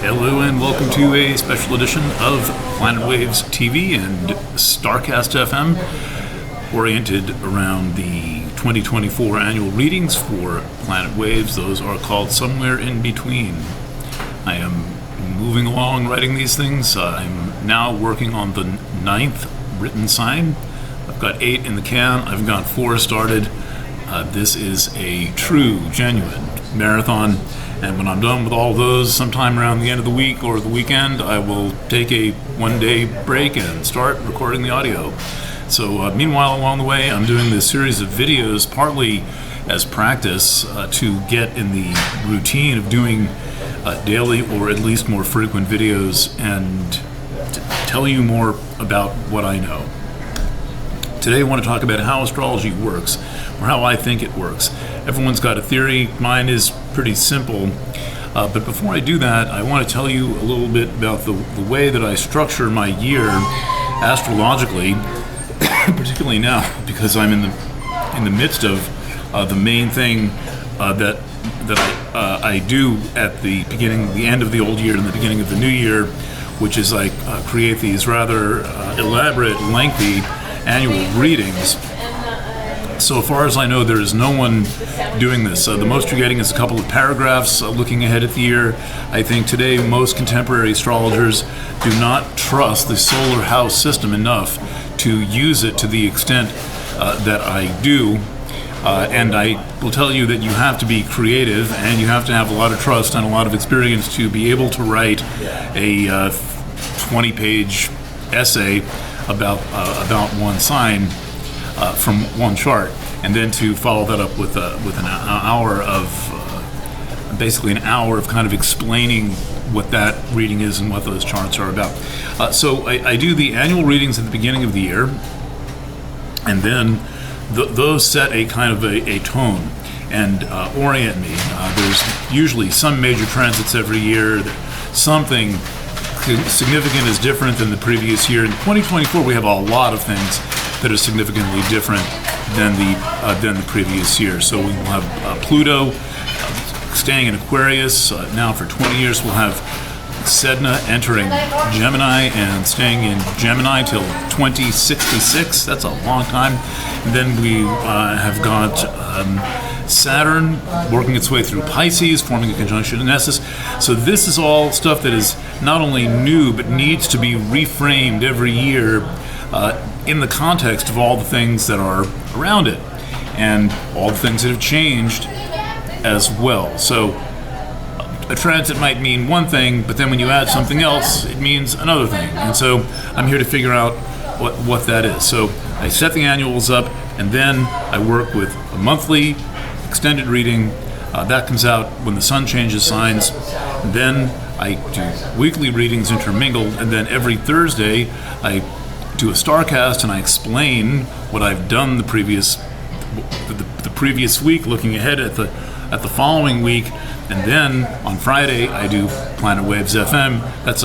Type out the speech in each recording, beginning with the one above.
Hello and welcome to a special edition of Planet Waves TV and Starcast FM, oriented around the 2024 annual readings for Planet Waves. Those are called Somewhere in Between. I am moving along writing these things. I'm now working on the 9th written sign. I've got 8 in the can. I've got 4 started. This is a true, genuine marathon. And when I'm done with all those, sometime around the end of the week or the weekend, I will take a one-day break and start recording the audio. So meanwhile, along the way, I'm doing this series of videos, partly as practice to get in the routine of doing daily or at least more frequent videos and to tell you more about what I know. Today I want to talk about how astrology works, or how I think it works. Everyone's got a theory. Mine is pretty simple. But before I do that, I want to tell you a little bit about the way that I structure my year astrologically, particularly now, because I'm in the midst of the main thing that I do at the end of the old year and the beginning of the new year, which is I create these rather elaborate, lengthy annual readings. So far as I know, there is no one doing this. The most you're getting is a couple of paragraphs looking ahead at the year. I think today most contemporary astrologers do not trust the solar house system enough to use it to the extent that I do. And I will tell you that you have to be creative and you have to have a lot of trust and a lot of experience to be able to write a 20-page essay about one sign from one chart, and then to follow that up with an hour of basically an hour of kind of explaining what that reading is and what those charts are about. So I do the annual readings at the beginning of the year, and then those set a kind of a tone and orient me. There's usually some major transits every year. Something significant is different than the previous year. In 2024, we have a lot of things that are significantly different than the previous year. So we will have Pluto staying in Aquarius now for 20 years. We'll have Sedna entering Gemini and staying in Gemini till 2066. That's a long time. And then we have got Saturn working its way through Pisces, forming a conjunction in Nessus. So this is all stuff that is not only new, but needs to be reframed every year in the context of all the things that are around it and all the things that have changed as well. So a transit might mean one thing, but then when you add something else, it means another thing. And so I'm here to figure out what that is. So I set the annuals up, and then I work with a monthly extended reading. That comes out when the sun changes signs. Then I do weekly readings intermingled, and then every Thursday I do a Starcast and I explain what I've done the previous week, looking ahead at the following week. And then on Friday I do Planet Waves FM. That's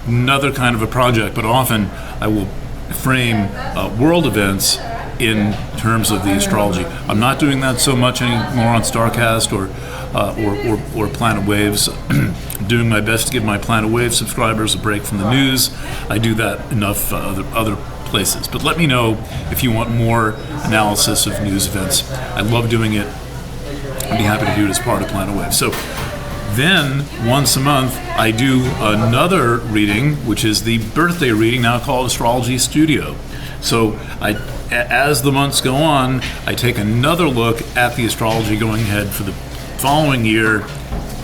another kind of a project, but often I will frame world events in terms of the astrology. I'm not doing that so much anymore on Starcast or Planet Waves. I'm doing my best to give my Planet Waves subscribers a break from the news. I do that enough other places. But let me know if you want more analysis of news events. I love doing it. I'd be happy to do it as part of Planet Waves. So then once a month I do another reading, which is the birthday reading, now called Astrology Studio. So as the months go on, I take another look at the astrology going ahead for the following year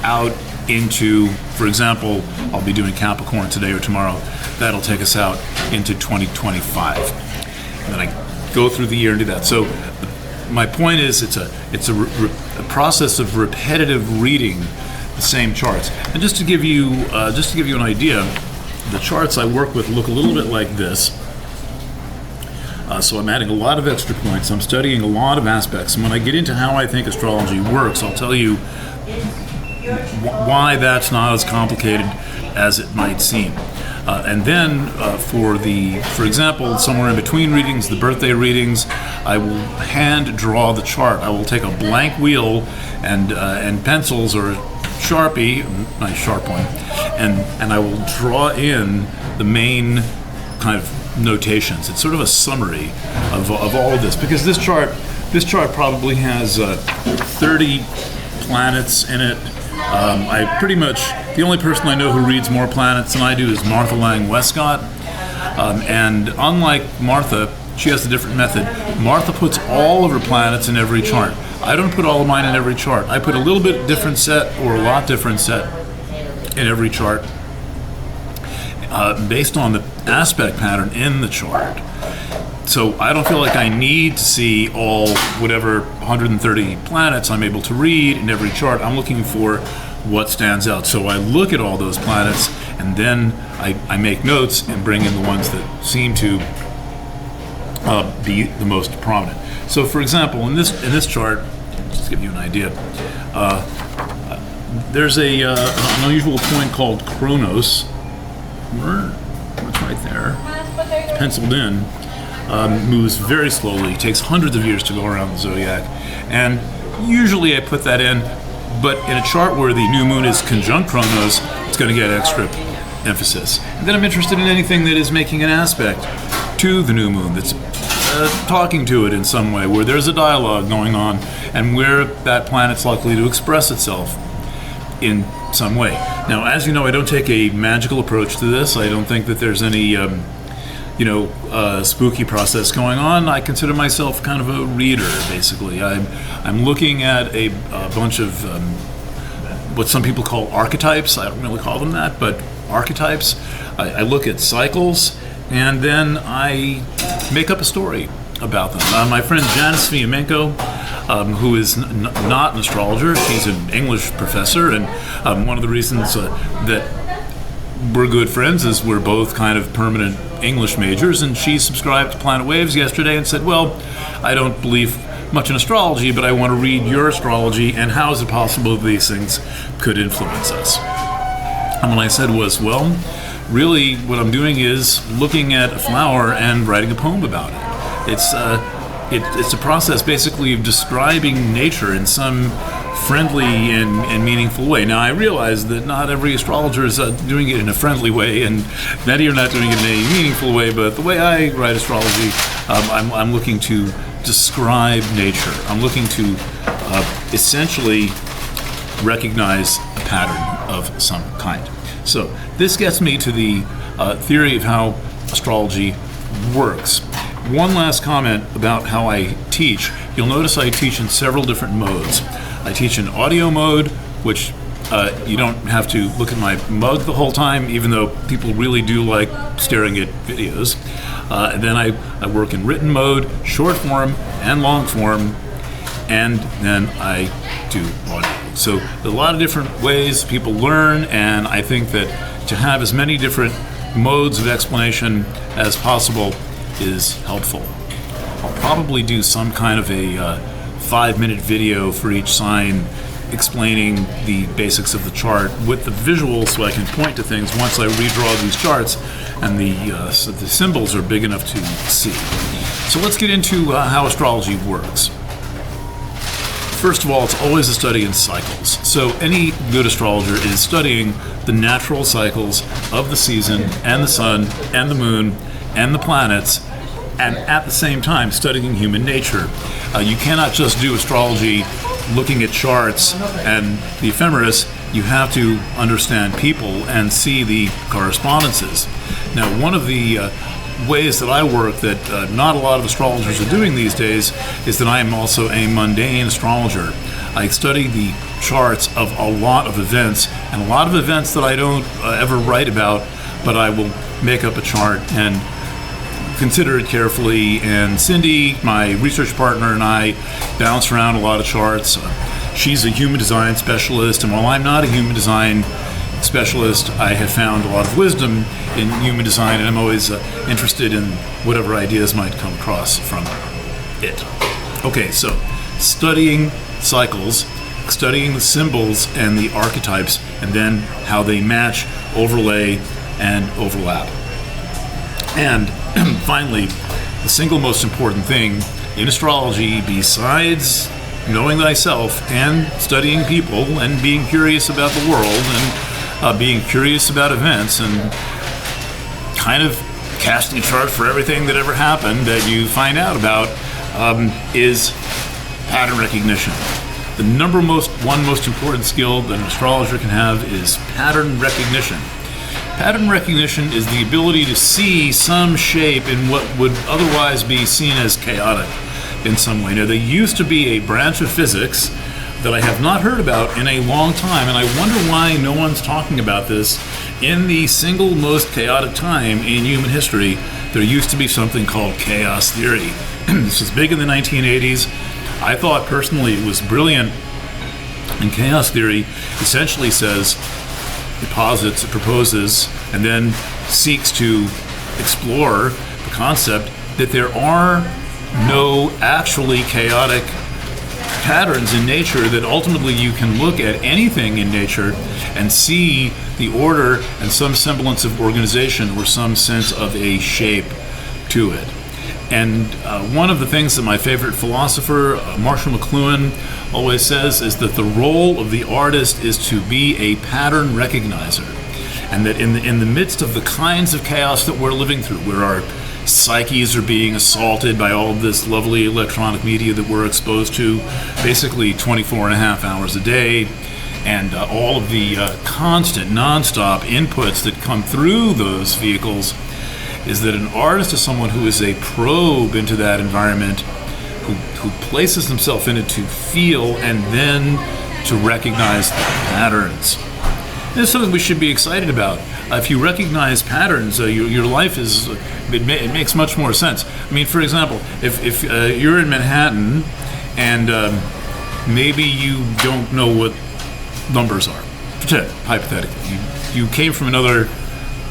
out into, for example, I'll be doing Capricorn today or tomorrow. That'll take us out into 2025. And then I go through the year and do that. So my point is, it's a process of repetitive reading the same charts. And just to give you an idea, the charts I work with look a little bit like this. So I'm adding a lot of extra points. I'm studying a lot of aspects. And when I get into how I think astrology works, I'll tell you why that's not as complicated as it might seem. And then for example, somewhere in between readings, the birthday readings, I will hand draw the chart. I will take a blank wheel and pencils or Sharpie, nice sharp one, and I will draw in the main kind of notations. It's sort of a summary of all of this, because this chart probably has 30 planets in it. I pretty much, the only person I know who reads more planets than I do is Martha Lang Westcott. And unlike Martha, she has a different method. Martha puts all of her planets in every chart. I don't put all of mine in every chart. I put a little bit different set or a lot different set in every chart based on the aspect pattern in the chart. So I don't feel like I need to see all whatever 130 planets I'm able to read in every chart. I'm looking for what stands out. So I look at all those planets, and then I make notes and bring in the ones that seem to be the most prominent. So for example, in this chart, just to give you an idea, there's an unusual point called Kronos. It's right there. It's penciled in. Moves very slowly, takes hundreds of years to go around the zodiac, and usually I put that in, but in a chart where the new moon is conjunct Kronos, it's going to get extra emphasis. And then I'm interested in anything that is making an aspect to the new moon, that's talking to it in some way, where there's a dialogue going on, and where that planet's likely to express itself in some way. Now, as you know, I don't take a magical approach to this. I don't think that there's any spooky process going on. I consider myself kind of a reader, basically. I'm looking at a bunch of what some people call archetypes. I don't really call them that, but archetypes. I look at cycles, and then I make up a story about them. My friend Janice Fiamenko, who is not an astrologer, she's an English professor, and one of the reasons that we're good friends is we're both kind of permanent English majors, and she subscribed to Planet Waves yesterday and said, well, I don't believe much in astrology, but I want to read your astrology, and how is it possible that these things could influence us? And what I said was, well, really what I'm doing is looking at a flower and writing a poem about it. It's a process basically of describing nature in some friendly and meaningful way. Now, I realize that not every astrologer is doing it in a friendly way, and many are not doing it in a meaningful way, but the way I write astrology, I'm looking to describe nature. I'm looking to essentially recognize a pattern of some kind. So this gets me to the theory of how astrology works. One last comment about how I teach. You'll notice I teach in several different modes. I teach in audio mode, which you don't have to look at my mug the whole time, even though people really do like staring at videos. And then I work in written mode, short form and long form, and then I do audio. So there's a lot of different ways people learn, and I think that to have as many different modes of explanation as possible is helpful. I'll probably do some kind of a 5-minute video for each sign explaining the basics of the chart with the visuals, so I can point to things once I redraw these charts and so the symbols are big enough to see. So let's get into how astrology works. First of all, it's always a study in cycles. So any good astrologer is studying the natural cycles of the season and the sun and the moon and the planets, and at the same time studying human nature. You cannot just do astrology looking at charts and the ephemeris. You have to understand people and see the correspondences. Now, one of the ways that I work that not a lot of astrologers are doing these days is that I am also a mundane astrologer. I study the charts of a lot of events, and a lot of events that I don't ever write about, but I will make up a chart and consider it carefully. And Cindy, my research partner, and I bounce around a lot of charts. She's a human design specialist, and while I'm not a human design specialist, I have found a lot of wisdom in human design, and I'm always interested in whatever ideas might come across from it. Okay, so studying cycles, studying the symbols and the archetypes, and then how they match, overlay, and overlap. And finally, the single most important thing in astrology, besides knowing thyself and studying people and being curious about the world and being curious about events and kind of casting a chart for everything that ever happened that you find out about is pattern recognition. The most important skill that an astrologer can have is pattern recognition. Pattern recognition is the ability to see some shape in what would otherwise be seen as chaotic in some way. Now, there used to be a branch of physics that I have not heard about in a long time, and I wonder why no one's talking about this. In the single most chaotic time in human history, there used to be something called chaos theory. This was big in the 1980s. I thought personally it was brilliant. And chaos theory essentially says, it posits, it proposes, and then seeks to explore the concept that there are no actually chaotic patterns in nature, that ultimately you can look at anything in nature and see the order and some semblance of organization or some sense of a shape to it. And one of the things that my favorite philosopher, Marshall McLuhan, always says is that the role of the artist is to be a pattern recognizer. And that in the midst of the kinds of chaos that we're living through, where our psyches are being assaulted by all of this lovely electronic media that we're exposed to basically 24 and a half hours a day, and all of the constant, nonstop inputs that come through those vehicles, is that an artist is someone who is a probe into that environment, who places himself in it to feel and then to recognize the patterns. And it's something we should be excited about. If you recognize patterns, your life it makes much more sense. I mean, for example, if you're in Manhattan and maybe you don't know what numbers are, hypothetically, you came from another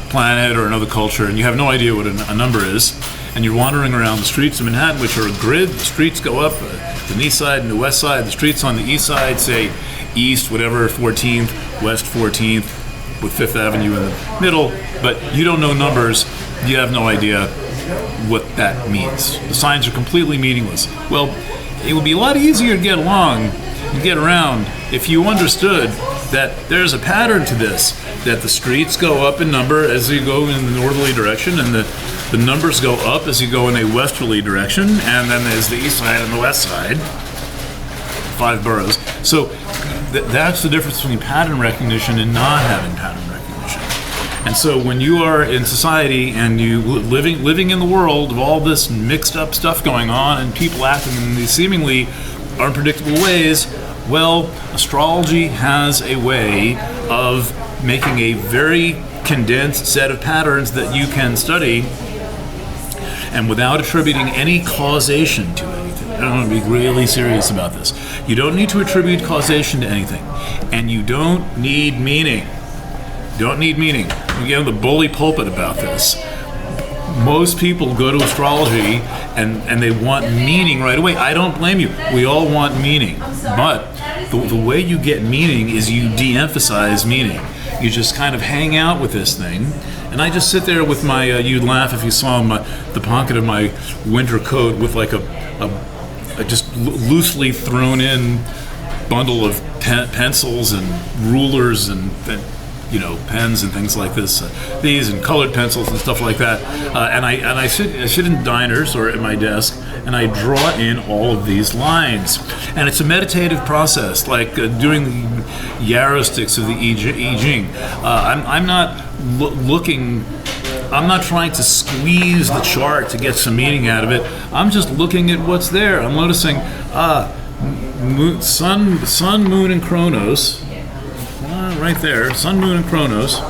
planet or another culture and you have no idea what a number is, and you're wandering around the streets of Manhattan, which are a grid. The streets go up, the east side and the west side. The streets on the east side say east, whatever, 14th, west 14th, with 5th Avenue in the middle, but you don't know numbers. You have no idea what that means. The signs are completely meaningless. Well, it would be a lot easier to get along and get around if you understood that there's a pattern to this, that the streets go up in number as you go in the northerly direction, and the numbers go up as you go in a westerly direction, and then there's the east side and the west side, 5 boroughs. So that's the difference between pattern recognition and not having pattern recognition. And so when you are in society and you living in the world of all this mixed up stuff going on and people acting in these seemingly unpredictable ways, well, astrology has a way of making a very condensed set of patterns that you can study, and without attributing any causation to anything. I want to be really serious about this. You don't need to attribute causation to anything, and you don't need meaning. You don't need meaning. You get on the bully pulpit about this. Most people go to astrology and they want meaning right away. I don't blame you. We all want meaning. But the way you get meaning is you de-emphasize meaning. You just kind of hang out with this thing. And I just sit there with my, you'd laugh if you saw the pocket of my winter coat with like a just loosely thrown in bundle of pencils and rulers and pens and things like this, these and colored pencils and stuff like that. And I sit in diners or at my desk, and I draw in all of these lines. And it's a meditative process, like doing the yarrow-sticks of the I Ching. I'm not looking. I'm not trying to squeeze the chart to get some meaning out of it. I'm just looking at what's there. I'm noticing, sun, moon, and Chronos. Right there, Sun, Moon, and Chronos,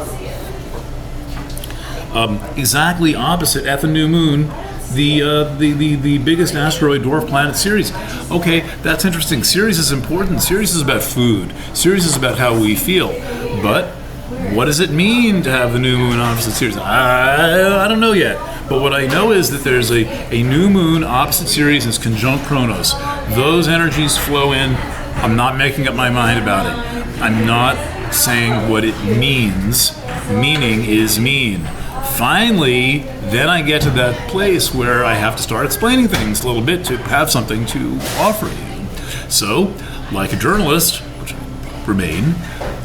exactly opposite at the new moon, the biggest asteroid dwarf planet Ceres. Okay, that's interesting. Ceres is important. Ceres is about food. Ceres is about how we feel. But what does it mean to have the new moon opposite Ceres? I don't know yet. But what I know is that there's a new moon opposite Ceres and it's conjunct Chronos. Those energies flow in. I'm not making up my mind about it. I'm not saying what it means. Meaning is mean. Finally, then I get to that place where I have to start explaining things a little bit to have something to offer you. So, like a journalist, which I remain,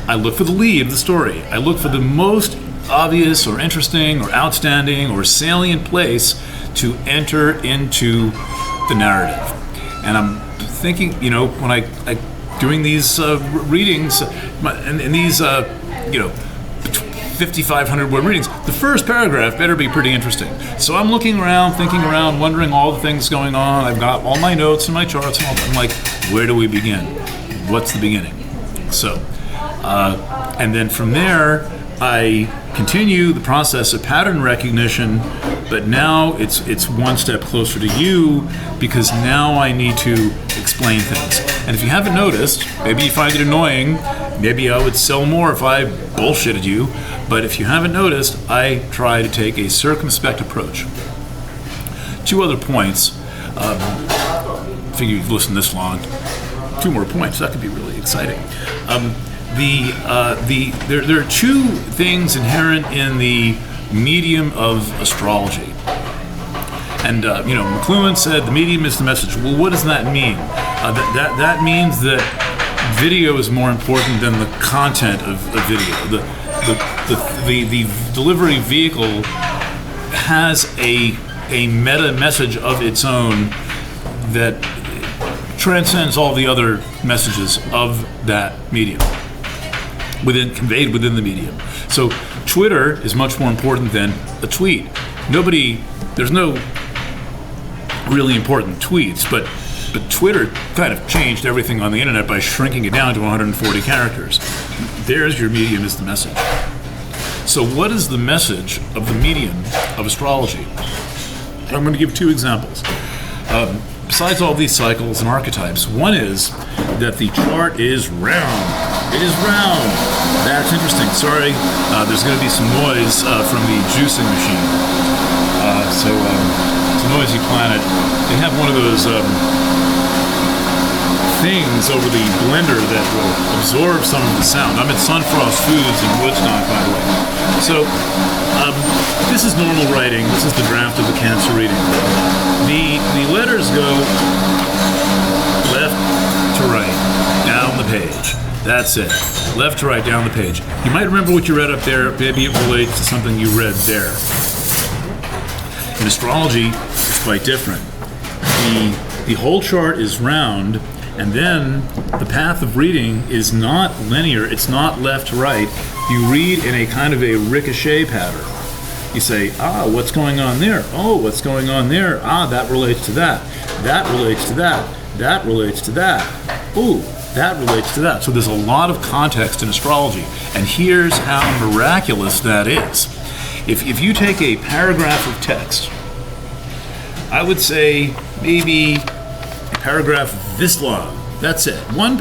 I look for the lead of the story. I look for the most obvious or interesting or outstanding or salient place to enter into the narrative. And I'm thinking, when I doing these readings, and these, 5,500 word readings, the first paragraph better be pretty interesting. So I'm looking around, thinking around, wondering all the things going on. I've got all my notes and my charts, and I'm like, where do we begin? What's the beginning? So, and then from there, I continue the process of pattern recognition, but now it's one step closer to you, because now I need to explain things. And if you haven't noticed, maybe you find it annoying, maybe I would sell more if I bullshitted you, but if you haven't noticed, I try to take a circumspect approach. 2 other points. Figure you've listened this long. 2 more points. That could be really exciting. There are 2 things inherent in the medium of astrology. And McLuhan said the medium is the message. Well, what does that mean? That means that video is more important than the content of video. The delivery vehicle has a meta message of its own that transcends all the other messages of that medium, conveyed within the medium. So Twitter is much more important than a tweet. There's no really important tweets, but Twitter kind of changed everything on the internet by shrinking it down to 140 characters. There's your medium is the message. So what is the message of the medium of astrology? I'm going to give 2 examples. Besides all these cycles and archetypes, one is that the chart is round. It is round. That's interesting. Sorry, there's going to be some noise from the juicing machine. It's a noisy planet. They have one of those things over the blender that will absorb some of the sound. I'm at Sunfrost Foods in Woodstock, by the way. So this is normal writing. This is the draft of the Cancer reading. The letters go left to right, down the page. That's it. Left to right, down the page. You might remember what you read up there. Maybe it relates to something you read there. In astrology, it's quite different. The whole chart is round, and then the path of reading is not linear. It's not left to right. You read in a kind of a ricochet pattern. You say, what's going on there? Oh, what's going on there? That relates to that. That relates to that. That relates to that. Ooh, that relates to that. So there's a lot of context in astrology, and here's how miraculous that is. If you take a paragraph of text, I would say maybe a paragraph this long. That's it. One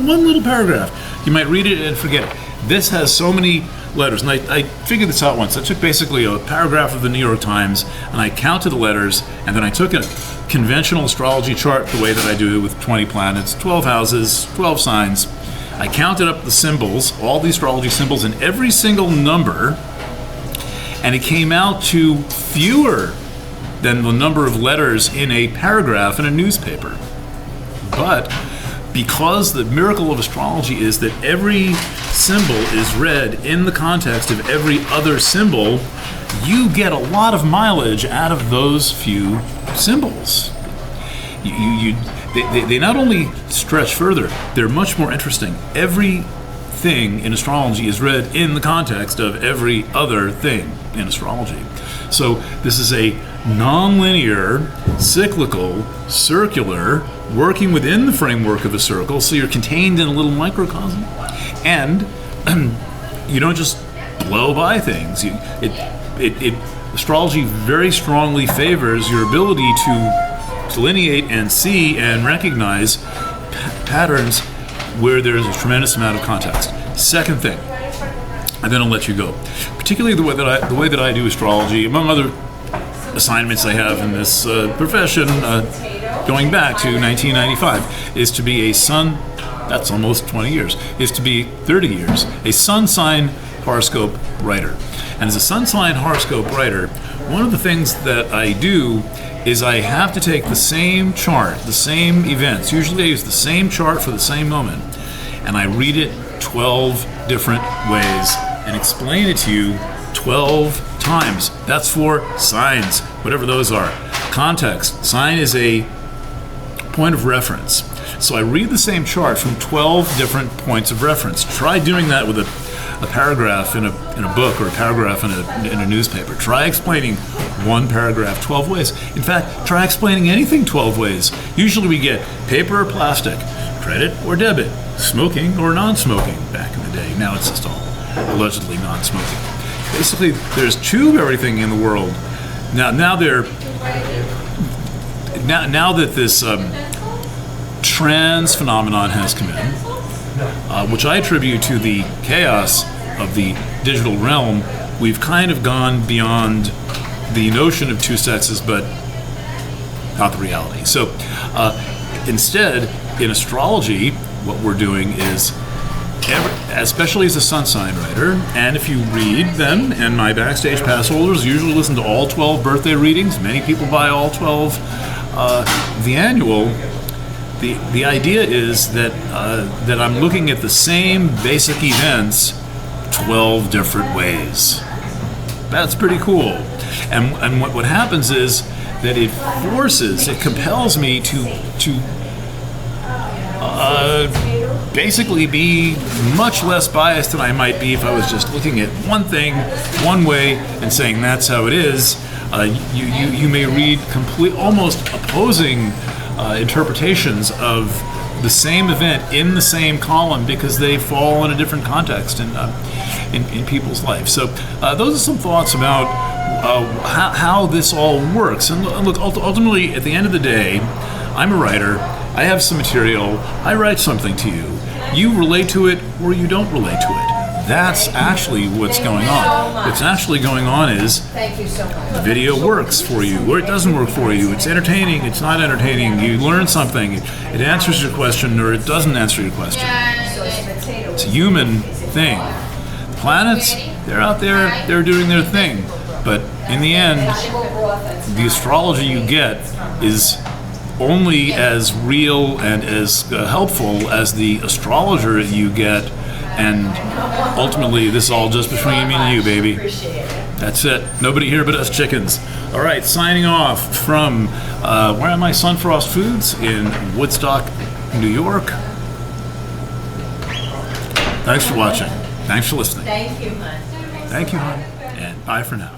little paragraph. You might read it and forget it. This has so many letters, and I figured this out once. I took basically a paragraph of the New York Times, and I counted the letters, and then I took a conventional astrology chart the way that I do with 20 planets, 12 houses, 12 signs. I counted up the symbols, all the astrology symbols, in every single number, and it came out to fewer than the number of letters in a paragraph in a newspaper. But because the miracle of astrology is that every symbol is read in the context of every other symbol, you get a lot of mileage out of those few symbols. They not only stretch further, they're much more interesting. Everything in astrology is read in the context of every other thing in astrology. So this is a non-linear, cyclical, circular, working within the framework of a circle, so you're contained in a little microcosm. And you don't just blow by things. Astrology very strongly favors your ability to delineate and see and recognize patterns where there's a tremendous amount of context. Second thing, and then I'll let you go. Particularly the way that I do astrology, among other assignments I have in this profession, going back to 1995, is to be a sun. That's almost 20 years. Is to be 30 years a sun sign horoscope writer. And as a sun sign horoscope writer, one of the things that I do is I have to take the same chart, the same events. Usually I use the same chart for the same moment, and I read it 12 different ways and explain it to you 12 times. That's for signs, whatever those are. Context. Sign is a point of reference. So I read the same chart from 12 different points of reference. Try doing that with a paragraph in a book or a paragraph in a newspaper. Try explaining one paragraph 12 ways. In fact, try explaining anything 12 ways. Usually we get paper or plastic, credit or debit, smoking or non-smoking back in the day. Now it's just all allegedly non-smoking. Basically, there's two of everything in the world. Now that this trans phenomenon has come in, which I attribute to the chaos of the digital realm, we've kind of gone beyond the notion of two sexes, but not the reality. So instead, in astrology, what we're doing is, especially as a sun sign writer, and if you read them, and my Backstage Pass holders usually listen to all 12 birthday readings, many people buy all 12, the annual, the idea is that that I'm looking at the same basic events 12 different ways. That's pretty cool. And what happens is that it compels me to basically be much less biased than I might be if I was just looking at one thing one way and saying that's how it is. You may read almost opposing interpretations of the same event in the same column because they fall in a different context in people's life. So those are some thoughts about how this all works. And look, ultimately, at the end of the day, I'm a writer. I have some material. I write something to you. You relate to it or you don't relate to it. That's actually what's going on. What's actually going on is the video works for you or it doesn't work for you. It's entertaining, it's not entertaining. You learn something, it answers your question or it doesn't answer your question. It's a human thing. The planets, they're out there, they're doing their thing. But in the end, the astrology you get is only as real and as helpful as the astrologer you get. And ultimately, this is all just between me and you, baby. That's it. Nobody here but us chickens. All right, signing off from where am I? Sunfrost Foods in Woodstock, New York. Thanks for watching. Thanks for listening. Thank you, hon. Thank you, hon. And bye for now.